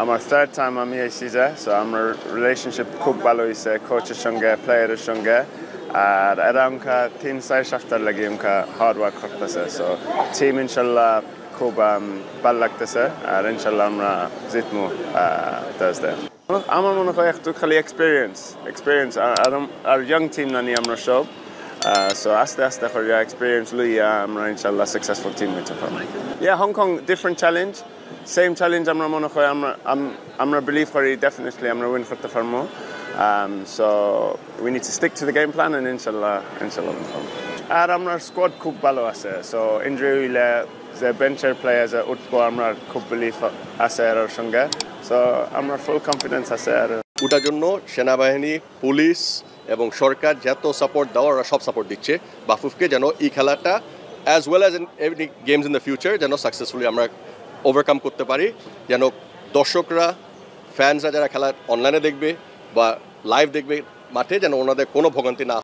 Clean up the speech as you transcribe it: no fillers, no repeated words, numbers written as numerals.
আমার third time আমি এসেছি যে সো আমার রিলেশনশিপ খুব ভালো হয়েছে কোচের সঙ্গে প্লেয়ারের সঙ্গে আর এরা আমাকে 3-4 সপ্তাহ লাগে আমাকে হার্ড ওয়ার্ক করতেছে সো টিম ইনশাল্লাহ খুব ভালো লাগতেছে আর ইনশাল্লাহ আমরা জিতবো থার্সডে আমার মনে হয় একটু খালি এক্সপিরিয়েন্স আর ইয়াং টিম না নিয়ে আমরা সব সো আস্তে আস্তে করে এক্সপিরিয়েন্স লইয়া আমরা ইনশাল্লাহ সাকসেসফুল টিম হইতে পারবো Hong Kong different challenge same challenge আমরা মনে হয় আমরা বিলিভ করি ডেফিনেটলি আমরা উইন করতে পারবো so we need to stick to the game plan and ইনশাল্লাহ উইন করবো আর আমার স্কোয়াড খুব ভালো আছে সো ইনজুরি হইলে যে বেঞ্চের প্লেয়ার উঠবো আমরা খুব বিলিভ আছে এর সঙ্গে সো আমরা ফুল কনফিডেন্স আছে আর ওটার জন্য সেনাবাহিনী পুলিশ এবং সরকার যত সাপোর্ট দেওয়ার ওরা সব সাপোর্ট দিচ্ছে বাফুফকে যেন এই খেলাটা as well as in every games in the future যেন সাকসেসফুলি আমরা ওভারকাম করতে পারি যেন দর্শকরা ফ্যান্সরা যারা খেলা অনলাইনে দেখবে বা লাইভ দেখবে মাঠে যেন ওনাদের কোনো ভোগান্তি না